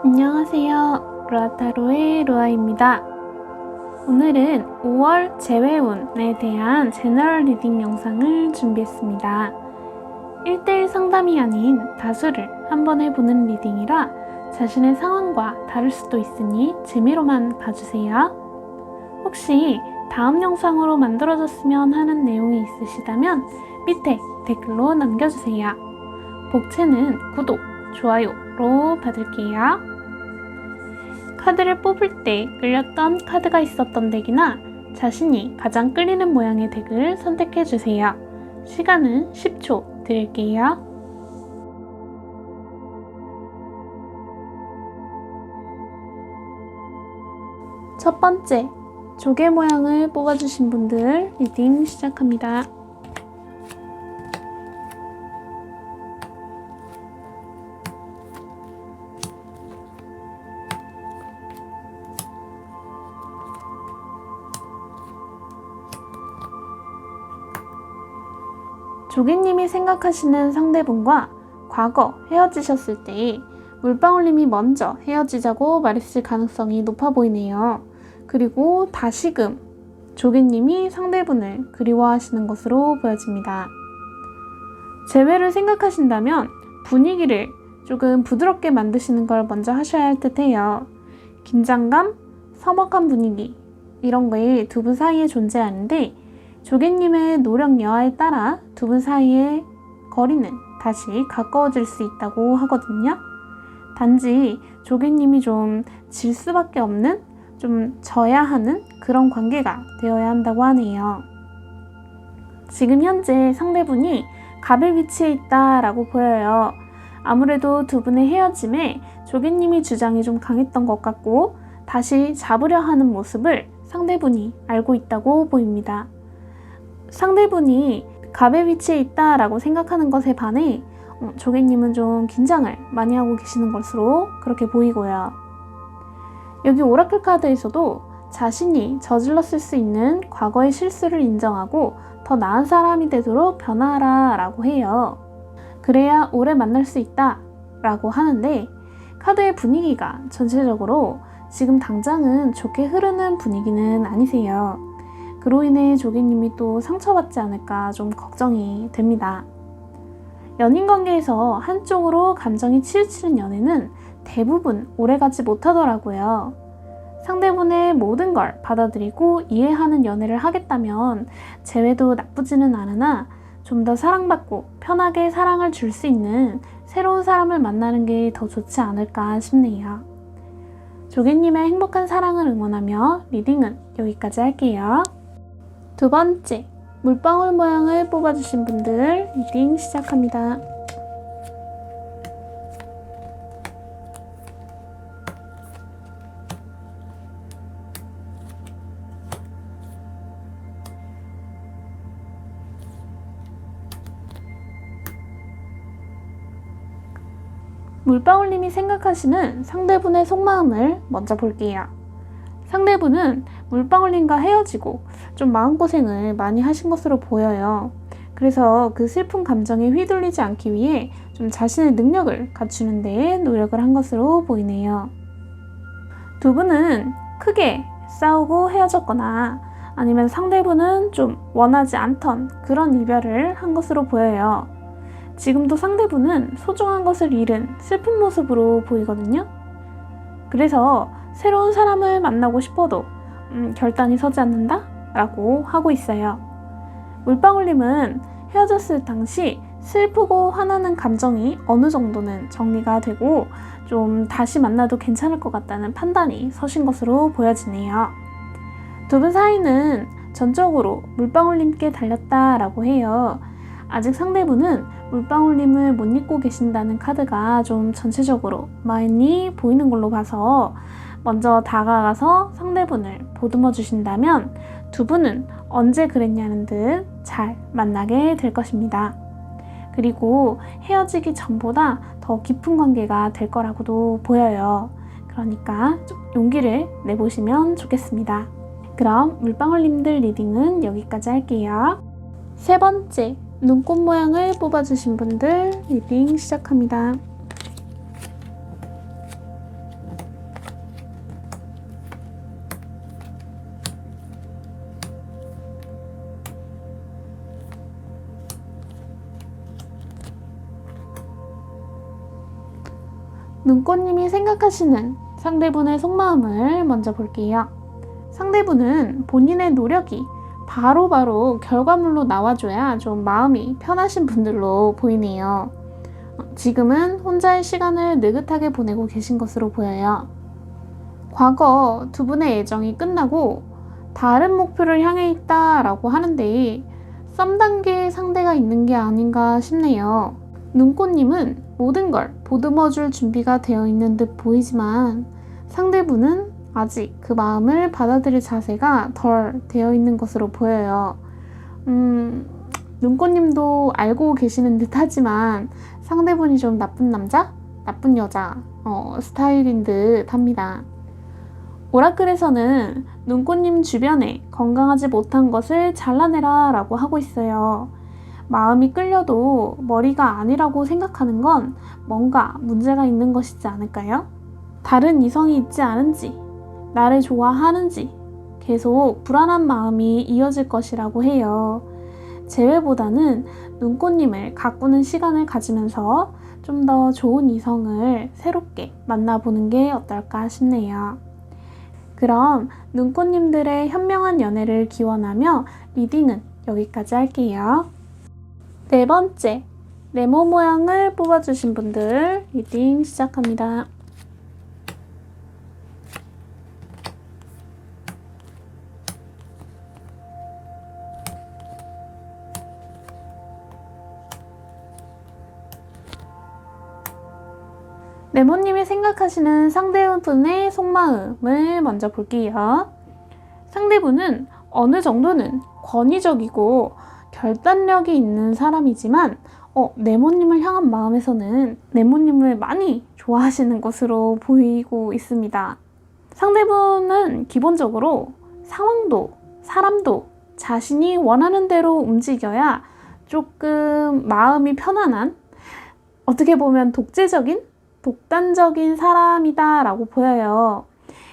안녕하세요. 루아타로의 루아입니다. 오늘은 5월 재회운에 대한 제너럴 리딩 영상을 준비했습니다. 1대1 상담이 아닌 다수를 한번 해보는 리딩이라 자신의 상황과 다를 수도 있으니 재미로만 봐주세요. 혹시 다음 영상으로 만들어졌으면 하는 내용이 있으시다면 밑에 댓글로 남겨주세요. 복채는 구독, 좋아요로 받을게요. 카드를 뽑을 때 끌렸던 카드가 있었던 덱이나 자신이 가장 끌리는 모양의 덱을 선택해주세요. 시간은 10초 드릴게요. 첫 번째, 조개 모양을 뽑아주신 분들 리딩 시작합니다. 조개님이 생각하시는 상대분과 과거 헤어지셨을 때 물방울님이 먼저 헤어지자고 말했을 가능성이 높아 보이네요. 그리고 다시금 조개님이 상대분을 그리워하시는 것으로 보여집니다. 재회를 생각하신다면 분위기를 조금 부드럽게 만드시는 걸 먼저 하셔야 할 듯해요. 긴장감, 서먹한 분위기 이런 게 두 분 사이에 존재하는데 조개님의 노력 여하에 따라 두 분 사이의 거리는 다시 가까워질 수 있다고 하거든요. 단지 조개님이 좀 질 수밖에 없는, 좀 져야 하는 그런 관계가 되어야 한다고 하네요. 지금 현재 상대분이 갑의 위치에 있다라고 보여요. 아무래도 두 분의 헤어짐에 조개님이 주장이 좀 강했던 것 같고 다시 잡으려 하는 모습을 상대분이 알고 있다고 보입니다. 상대분이 갑의 위치에 있다라고 생각하는 것에 반해 조개님은 좀 긴장을 많이 하고 계시는 것으로 그렇게 보이고요. 여기 오라클 카드에서도 자신이 저질렀을 수 있는 과거의 실수를 인정하고 더 나은 사람이 되도록 변화하라 라고 해요. 그래야 오래 만날 수 있다 라고 하는데 카드의 분위기가 전체적으로 지금 당장은 좋게 흐르는 분위기는 아니세요. 그로 인해 조개님이 또 상처받지 않을까 좀 걱정이 됩니다. 연인관계에서 한쪽으로 감정이 치우치는 연애는 대부분 오래가지 못하더라고요. 상대분의 모든 걸 받아들이고 이해하는 연애를 하겠다면 재회도 나쁘지는 않으나 좀 더 사랑받고 편하게 사랑을 줄 수 있는 새로운 사람을 만나는 게 더 좋지 않을까 싶네요. 조개님의 행복한 사랑을 응원하며 리딩은 여기까지 할게요. 두 번째, 물방울 모양을 뽑아주신 분들 리딩 시작합니다. 물방울님이 생각하시는 상대분의 속마음을 먼저 볼게요. 상대분은 물방울님과 헤어지고 좀 마음고생을 많이 하신 것으로 보여요. 그래서 그 슬픈 감정에 휘둘리지 않기 위해 좀 자신의 능력을 갖추는 데 노력을 한 것으로 보이네요. 두 분은 크게 싸우고 헤어졌거나 아니면 상대분은 좀 원하지 않던 그런 이별을 한 것으로 보여요. 지금도 상대분은 소중한 것을 잃은 슬픈 모습으로 보이거든요. 그래서 새로운 사람을 만나고 싶어도 결단이 서지 않는다? 라고 하고 있어요. 물방울님은 헤어졌을 당시 슬프고 화나는 감정이 어느 정도는 정리가 되고 좀 다시 만나도 괜찮을 것 같다는 판단이 서신 것으로 보여지네요. 두 분 사이는 전적으로 물방울님께 달렸다라고 해요. 아직 상대분은 물방울님을 못 잊고 계신다는 카드가 좀 전체적으로 많이 보이는 걸로 봐서 먼저 다가가서 상대분을 보듬어 주신다면 두 분은 언제 그랬냐는 듯 잘 만나게 될 것입니다. 그리고 헤어지기 전보다 더 깊은 관계가 될 거라고도 보여요. 그러니까 좀 용기를 내보시면 좋겠습니다. 그럼 물방울님들 리딩은 여기까지 할게요. 세 번째, 눈꽃 모양을 뽑아주신 분들 리딩 시작합니다. 눈꽃님이 생각하시는 상대분의 속마음을 먼저 볼게요. 상대분은 본인의 노력이 바로바로 결과물로 나와줘야 좀 마음이 편하신 분들로 보이네요. 지금은 혼자의 시간을 느긋하게 보내고 계신 것으로 보여요. 과거 두 분의 애정이 끝나고 다른 목표를 향해 있다라고 하는데 썸 단계의 상대가 있는 게 아닌가 싶네요. 눈꽃님은 모든 걸 보듬어줄 준비가 되어 있는 듯 보이지만 상대분은 아직 그 마음을 받아들일 자세가 덜 되어 있는 것으로 보여요. 눈꽃님도 알고 계시는 듯 하지만 상대분이 좀 나쁜 남자? 나쁜 여자 스타일인 듯 합니다. 오라클에서는 눈꽃님 주변에 건강하지 못한 것을 잘라내라 라고 하고 있어요. 마음이 끌려도 머리가 아니라고 생각하는 건 뭔가 문제가 있는 것이지 않을까요? 다른 이성이 있지 않은지, 나를 좋아하는지 계속 불안한 마음이 이어질 것이라고 해요. 재회보다는 눈꽃님을 가꾸는 시간을 가지면서 좀 더 좋은 이성을 새롭게 만나보는 게 어떨까 싶네요. 그럼 눈꽃님들의 현명한 연애를 기원하며 리딩은 여기까지 할게요. 네 번째, 네모 모양을 뽑아주신 분들 리딩 시작합니다. 네모님이 생각하시는 상대분의 속마음을 먼저 볼게요. 상대분은 어느 정도는 권위적이고 결단력이 있는 사람이지만 네모님을 향한 마음에서는 네모님을 많이 좋아하시는 것으로 보이고 있습니다. 상대분은 기본적으로 상황도 사람도 자신이 원하는 대로 움직여야 조금 마음이 편안한, 어떻게 보면 독단적인 사람이다 라고 보여요.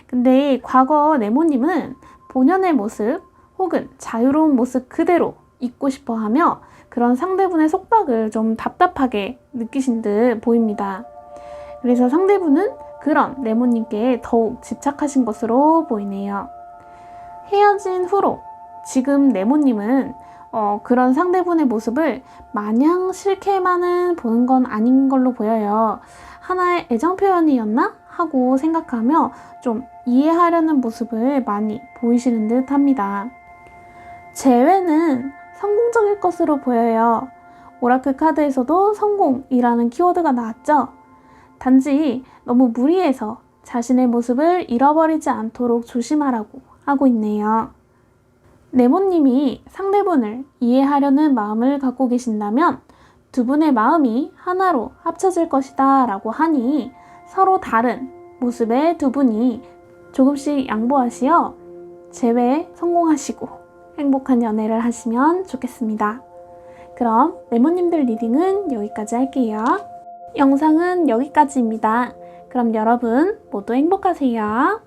근데 과거 네모님은 본연의 모습 혹은 자유로운 모습 그대로 있고 싶어 하며 그런 상대분의 속박을 좀 답답하게 느끼신 듯 보입니다. 그래서 상대분은 그런 네모님께 더욱 집착하신 것으로 보이네요. 헤어진 후로 지금 네모님은 그런 상대분의 모습을 마냥 싫게만은 보는 건 아닌 걸로 보여요. 하나의 애정 표현이었나? 하고 생각하며 좀 이해하려는 모습을 많이 보이시는 듯 합니다. 재회는 성공적일 것으로 보여요. 오라클 카드에서도 성공이라는 키워드가 나왔죠. 단지 너무 무리해서 자신의 모습을 잃어버리지 않도록 조심하라고 하고 있네요. 네모님이 상대분을 이해하려는 마음을 갖고 계신다면 두 분의 마음이 하나로 합쳐질 것이다 라고 하니 서로 다른 모습의 두 분이 조금씩 양보하시어 재회에 성공하시고 행복한 연애를 하시면 좋겠습니다. 그럼 레모님들 리딩은 여기까지 할게요. 영상은 여기까지입니다. 그럼 여러분 모두 행복하세요.